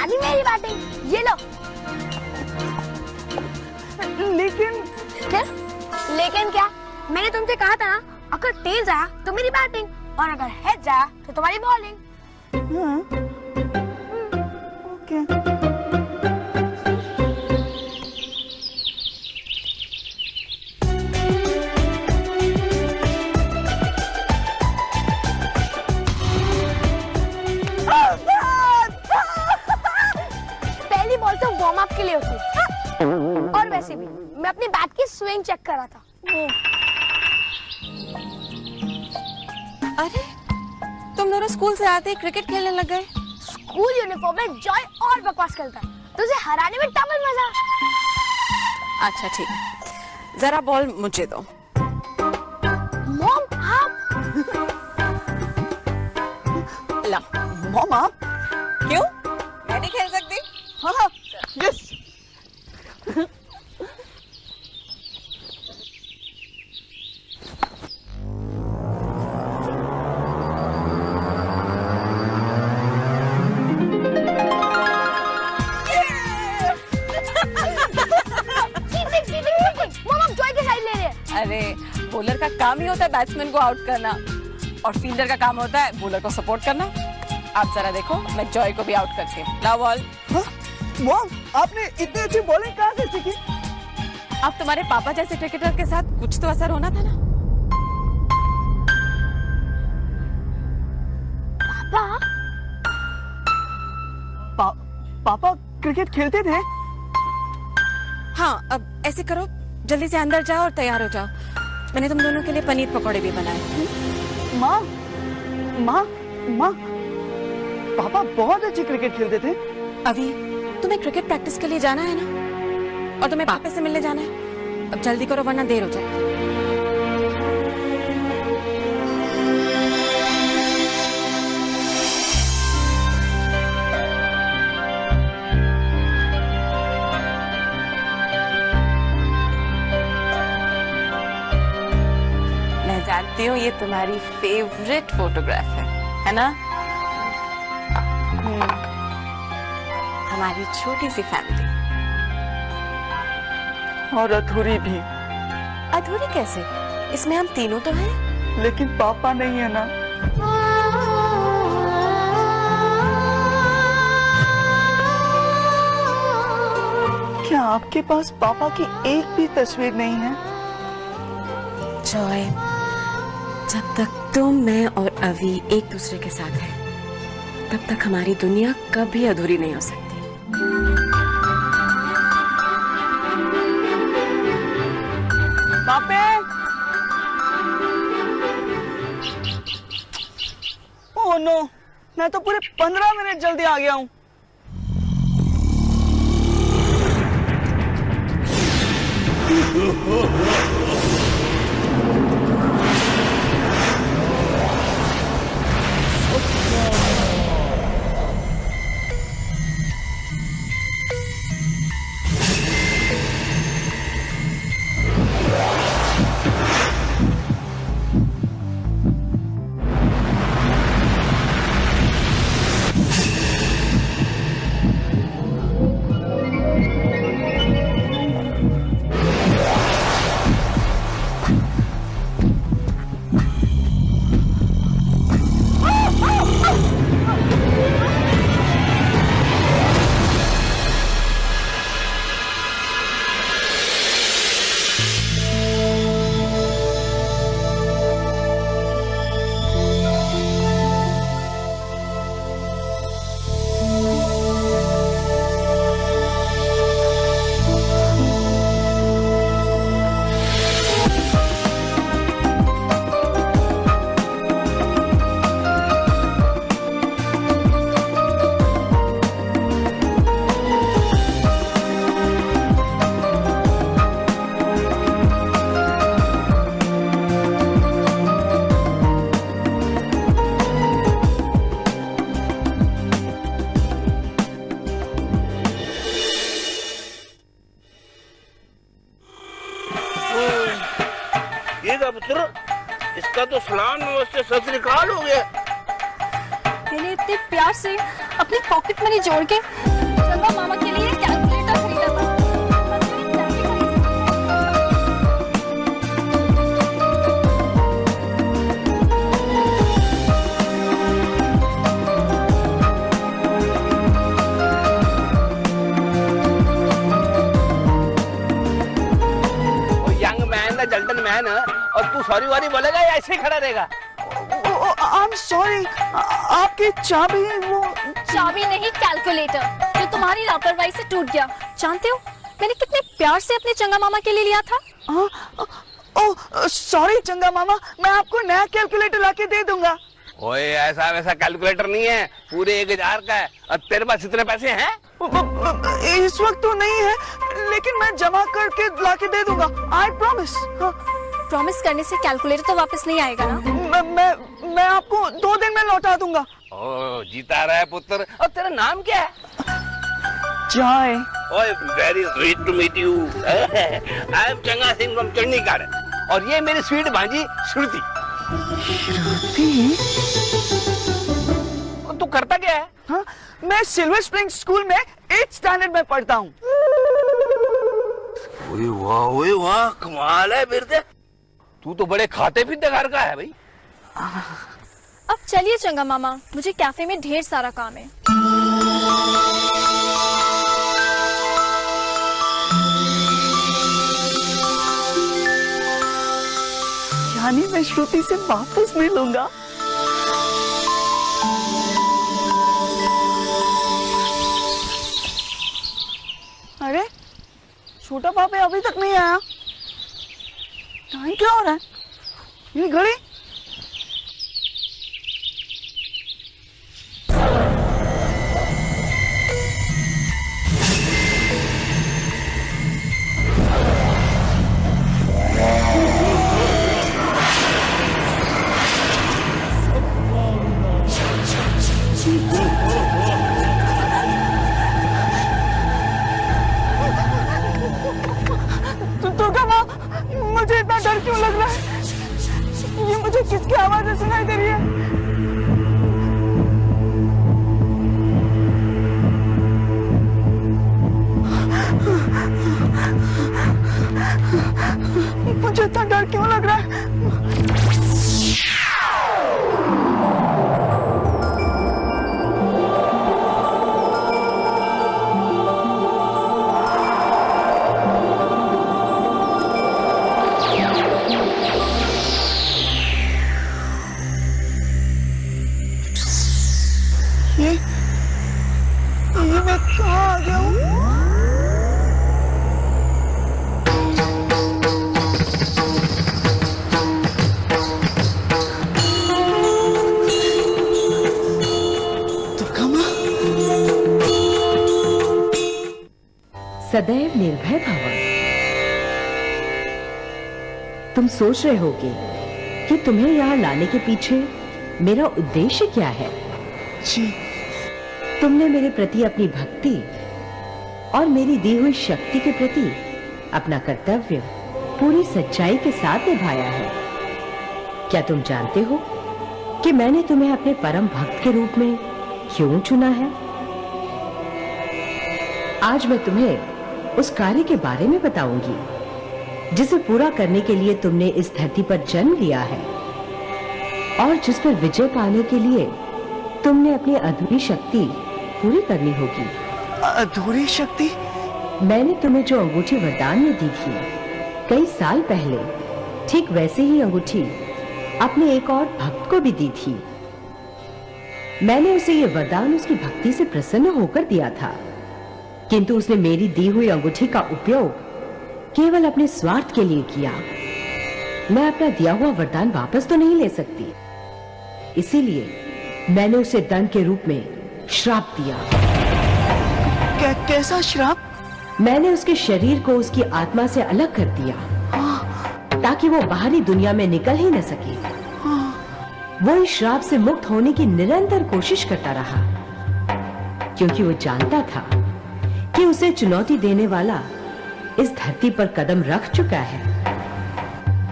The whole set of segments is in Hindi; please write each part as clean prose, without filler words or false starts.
हरानी मेरी बैटिंग। ये लो। लेकिन क्या? लेकिन क्या? मैंने तुमसे कहा था ना, अगर तेज आया तो मेरी बैटिंग और अगर हेड आया तो तुम्हारी बॉलिंग। ओके। पहली बॉल तो वार्म अप के लिए होती है। और वैसे भी मैं अपनी बैट की स्विंग चेक कर रहा था। अरे तुम दोनों स्कूल से आते ही क्रिकेट खेलने लग गए। स्कूल यूनिफॉर्म में जॉय और बकवास करता है, तुझे हराने में डबल मजा। अच्छा ठीक है, जरा बॉल मुझे दो। मॉम आप ला। मॉम आप? क्यों? मैं नहीं खेल सकती? हाँ यस। मॉम आप जॉय के साइड ले रहे हैं। अरे बॉलर का काम ही होता है बैट्समैन को आउट करना, और फील्डर का काम होता है बॉलर को सपोर्ट करना। आप जरा देखो, मैं जॉय को भी आउट करती हूँ। लाओ बॉल। मॉम आपने इतनी अच्छी बॉलिंग कहाँ से सीखी? अब तुम्हारे पापा जैसे क्रिकेटर के साथ कुछ तो असर होना था ना। पापा पापा क्रिकेट खेलते थे? हाँ, अब ऐसे करो, जल्दी से अंदर जाओ और तैयार हो जाओ। मैंने तुम दोनों के लिए पनीर पकौड़े भी बनाए। माँ माँ माँ, पापा बहुत अच्छी क्रिकेट खेलते थे। अभी तुम्हें क्रिकेट प्रैक्टिस के लिए जाना है ना, और तुम्हें पापा से मिलने जाना है। अब जल्दी करो वरना देर हो जाएगी। मैं जानती हूँ ये तुम्हारी फेवरेट फोटोग्राफ है ना? हमारी छोटी सी फैमिली। और अधूरी भी। अधूरी कैसे? इसमें हम तीनों तो हैं। लेकिन पापा नहीं है ना। क्या आपके पास पापा की एक भी तस्वीर नहीं है? जॉय, जब तक तुम, मैं और अवी एक दूसरे के साथ हैं, तब तक हमारी दुनिया कभी अधूरी नहीं हो सकती। पापे! ओह नो, मैं तो पूरे 15 मिनट जल्दी आ गया हूँ। पुत्र, इसका तो सलाम नमस्ते सत श्री अकाल हो गया। मैंने इतने प्यार से अपनी पॉकेट मनी जोड़ के चंगा मामा के लिए कैलकुलेटर खरीदा था। यंग मैन है, जल्टन मैन है, और तू सॉरी वारी बोलेगा या ऐसे ही खड़ा रहेगा? आई एम सॉरी, आपकी चाबी वो चाबी नहीं, कैलकुलेटर, जो तुम्हारी लापरवाही से टूट गया। जानते हो मैंने कितने प्यार से अपने चंगा मामा के लिए लिया था। ओह सॉरी चंगा मामा, मैं आपको नया कैलकुलेटर लाके दे दूंगा। ओए ऐसा वैसा कैलकुलेटर नहीं है, पूरे 1000 का है। और तेरे पास इतने पैसे हैं? इस वक्त तो नहीं है, लेकिन मैं जमा करके लाके दे दूंगा, आई प्रॉमिस। प्रॉमिस करने से कैलकुलेटर तो वापस नहीं आएगा ना? मैं आपको 2 दिन में लौटा दूंगा। ओ जीता रहा है पुत्र। और तेरा नाम क्या है? चाय। ओए very sweet to meet you. I am Changa Singh from Chandigarh, और ये मेरी स्वीट भांजी श्रुति। श्रुति? तू करता क्या है? हाँ, मैं सिल्वर स्प्रिंग स्कूल में 8th स्टैंडर्ड में पढ़ता हूँ। ओए वाह, कमाल है फिर से। तू तो बड़े खाते पीते घर का है भाई। अब चलिए चंगा मामा, मुझे कैफे में ढेर सारा काम है। यानी मैं श्रुति से वापस मिलूंगा। अरे छोटा पापा अभी तक नहीं आया, टाइम क्या हो रहा है? ये घड़ी मुझे इतना डर क्यों लग रहा है? ये मुझे किसकी आवाज़ें सुनाई दे रही है? मुझे इतना डर क्यों लग रहा है? ये मैं कहाँ आ गया हूँ? दुर्गा माँ। सदैव निर्भय भव। तुम सोच रहे होगे कि तुम्हें यहाँ लाने के पीछे मेरा उद्देश्य क्या है। जी। तुमने मेरे प्रति अपनी भक्ति और मेरी दी हुई शक्ति के प्रति अपना कर्तव्य पूरी सच्चाई के साथ निभाया है। क्या तुम जानते हो कि मैंने तुम्हें अपने परम भक्त के रूप में क्यों चुना है? आज मैं तुम्हें उस कार्य के बारे में बताऊंगी जिसे पूरा करने के लिए तुमने इस धरती पर जन्म लिया है और जिस पर विजय पाने के लिए तुमने अपनी अधूरी शक्ति पूरी करनी होगी। अधूरी शक्ति? मैंने तुम्हें जो अंगूठी वरदान में दी थी कई साल पहले, ठीक वैसे ही अंगूठी अपने एक और भक्त को भी दी थी। मैंने उसे ये वरदान उसकी भक्ति से प्रसन्न होकर दिया था, किंतु उसने मेरी दी हुई अंगूठी का उपयोग केवल अपने स्वार्थ के लिए किया। मैं अपना दिया हुआ वरदान वापस तो नहीं ले सकती, इसीलिए मैंने उसे दंड के रूप में श्राप दिया। कैसा श्राप? मैंने उसके शरीर को उसकी आत्मा से अलग कर दिया ताकि वो बाहरी दुनिया में निकल ही न सके। वो इस श्राप से मुक्त होने की निरंतर कोशिश करता रहा, क्योंकि वो जानता था कि उसे चुनौती देने वाला इस धरती पर कदम रख चुका है।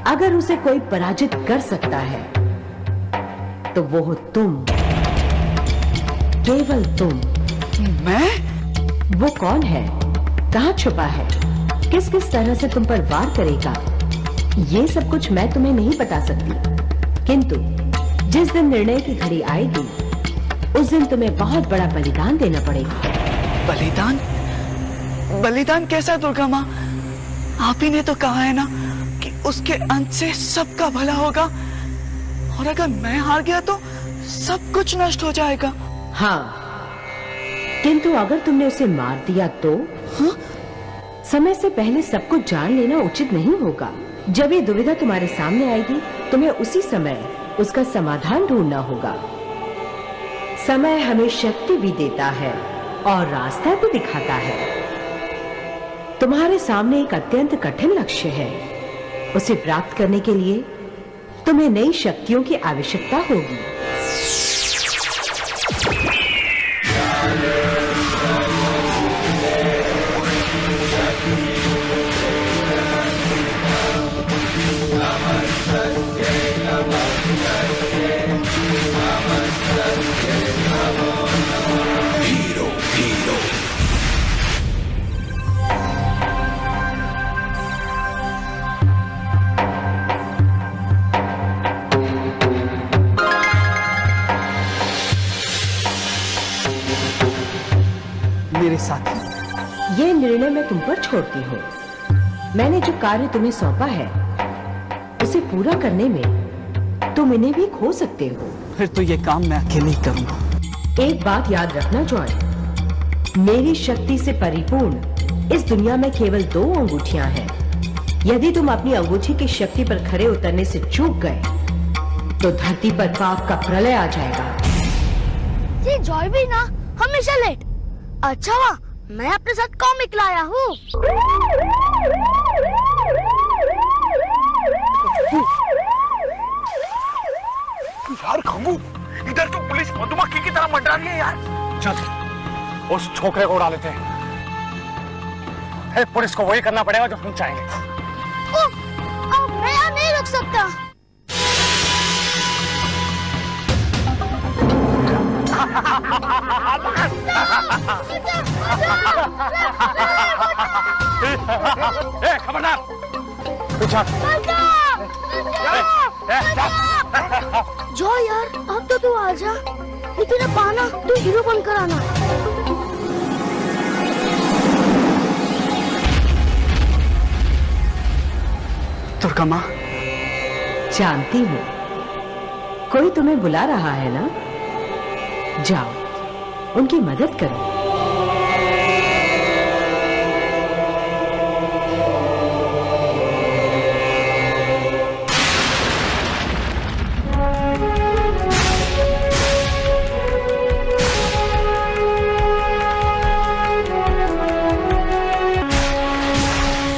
अगर उसे कोई पराजित कर सकता है तो वो हो तुम, केवल तुम। मैं? वो कौन है, कहाँ छुपा है, किस किस तरह से तुम पर वार करेगा, ये सब कुछ मैं तुम्हें नहीं बता सकती। किंतु जिस दिन निर्णय की घड़ी आएगी उस दिन तुम्हें बहुत बड़ा बलिदान देना पड़ेगा। बलिदान? बलिदान कैसा दुर्गा माँ? आप ही ने तो कहा है ना कि उसके अंत से सबका भला होगा, और अगर मैं हार गया तो सब कुछ नष्ट हो जाएगा। हाँ, किंतु अगर तुमने उसे मार दिया तो? हाँ? समय से पहले सब कुछ जान लेना उचित नहीं होगा। जब ये दुविधा तुम्हारे सामने आएगी तुम्हें उसी समय उसका समाधान ढूंढना होगा। समय हमें शक्ति भी देता है और रास्ता भी दिखाता है। तुम्हारे सामने एक अत्यंत कठिन लक्ष्य है, उसे प्राप्त करने के लिए तुम्हें नई शक्तियों की आवश्यकता होगी। मेरे साथी, ये निर्णय मैं तुम पर छोड़ती हूँ। मैंने जो कार्य तुम्हें सौंपा है उसे पूरा करने में तुम इन्हें भी खो सकते हो। फिर तो ये काम मैं अकेले ही करूंगा। एक बात याद रखना जॉय, मेरी शक्ति से परिपूर्ण इस दुनिया में केवल 2 अंगूठियां हैं। यदि तुम अपनी अंगूठी की शक्ति पर खरे उतरने से चूक गए तो धरती पर पाप का प्रलय आ जाएगा। ये जॉय भी ना हमेशा लेट। अच्छा हुआ मैं अपने साथ कॉमिक लाया हूँ। यार खंगू, इधर तो पुलिस मधुमक्खी की तरह मंडरा रही है यार। चल उस छोकरे को उड़ा लेते हैं। पुलिस को वही करना पड़ेगा जो हम चाहेंगे। अब मैं यहाँ नहीं रुक सकता। खबरदार, पीछा। जो यार अब तो तू आजा, लेकिन अब आना तू हीरो बनकर आना। दुर्गा माँ, जानती हूँ कोई तुम्हें बुला रहा है ना, जाओ उनकी मदद करो।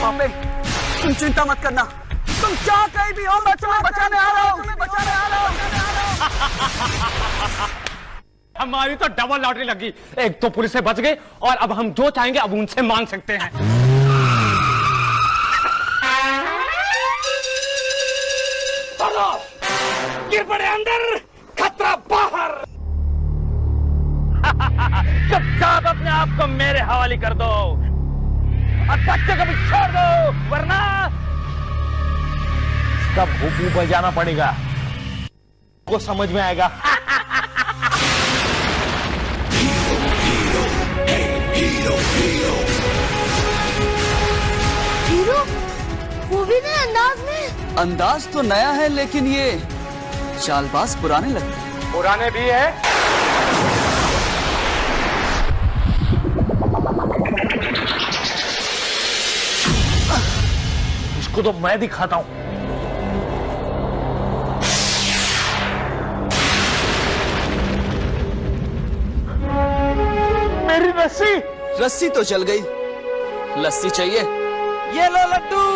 पापे, तुम चिंता मत करना, तुम क्या कहीं भी हो, मैं तुम्हें बचाने आ रहा हूँ। हमारी तो डबल लॉटरी लगी, एक तो पुलिस से बच गए और अब हम जो चाहेंगे अब उनसे मांग सकते हैं। गिर पड़े अंदर, खतरा बाहर। चुपचाप अपने आप को मेरे हवाले कर दो और बच्चे को भी छोड़ दो, वरना सब हुकूम पर जाना पड़ेगा। को समझ में आएगा। हीरो वो भी नए अंदाज में। अंदाज तो नया है लेकिन ये चालबाज पुराने लगते हैं। पुराने भी है। इसको तो मैं दिखाता हूं। मेरी रस्सी। रस्सी तो चल गई, लस्सी चाहिए? ये लो लड्डू।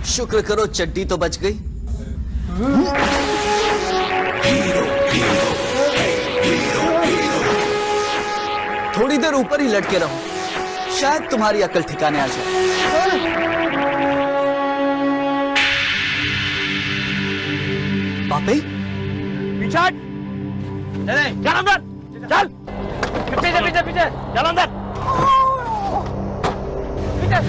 शुक्र करो चड्डी तो बच गई। थोड़ी देर ऊपर ही लटके रहो, शायद तुम्हारी अकल ठिकाने आ जाए। पापी, पीछे हट। चल अंदर, चल पीछे पीछे पीछे, चल अंदर पीछे।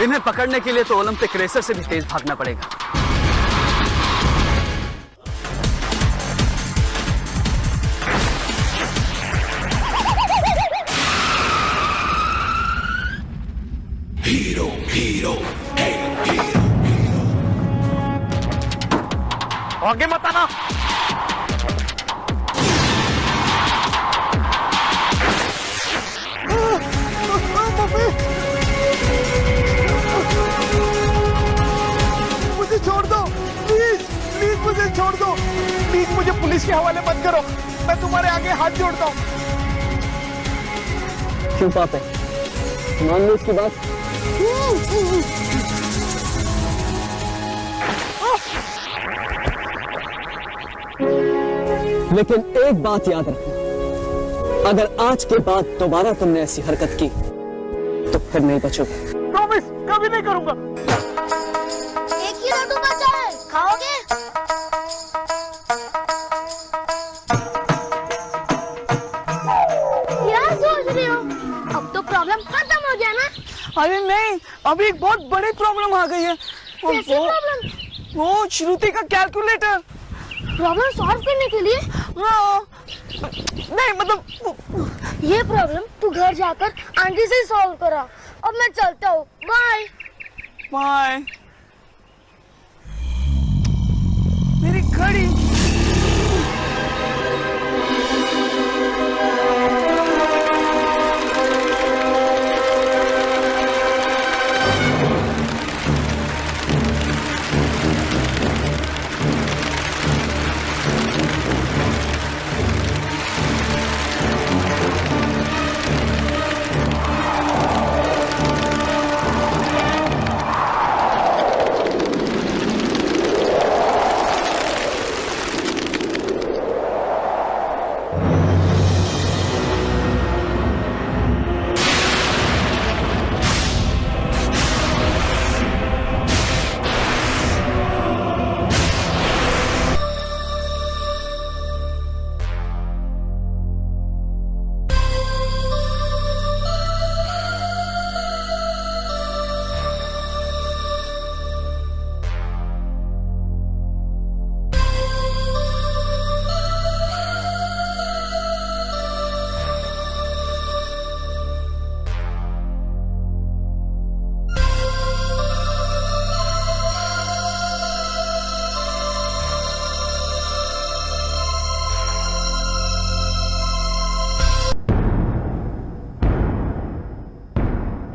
इन्हें पकड़ने के लिए तो ओलंपिक रेसर से भी तेज भागना पड़ेगा। Hero, hero, hey, hero, hero. आगे मत आना। मुझे छोड़ दो, प्लीज प्लीज मुझे छोड़ दो, प्लीज मुझे पुलिस के हवाले मत करो, मैं तुम्हारे आगे हाथ जोड़ता हूँ। क्यों पापे, मान लो इसकी बात। लेकिन एक बात याद रखना, अगर आज के बाद दोबारा तुमने ऐसी हरकत की तो फिर नहीं बचोगे। प्रॉमिस, कभी नहीं करूंगा। एक ही लड्डू बचा है, खाओगे? क्या सोच रहे हो? अब तो प्रॉब्लम खत्म हो गया ना? अरे नहीं, अभी एक बहुत बड़ी प्रॉब्लम आ गई है। कैसी प्रॉब्लम? वो श्रुति का कैलकुलेटर। प्रॉब्लम सॉल्व करने के लिए? हाँ, नहीं मतलब ये प्रॉब्लम तू घर जाकर आंटी से सॉल्व करा। अब मैं चलता हूँ, बाय। बाय। मेरी घड़ी।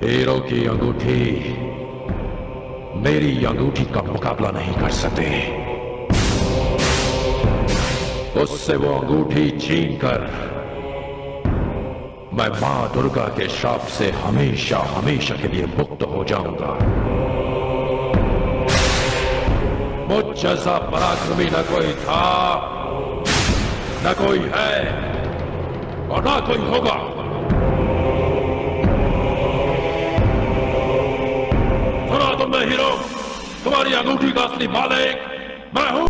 हीरो की अंगूठी मेरी अंगूठी का मुकाबला नहीं कर सकते। उससे वो अंगूठी छीनकर मैं मां दुर्गा के शाप से हमेशा हमेशा के लिए मुक्त हो जाऊंगा। मुझ जैसा पराक्रमी न कोई था, न कोई है और न कोई होगा। सुना तुमने हीरो, तुम्हारी अंगूठी का असली मालिक मैं हूं।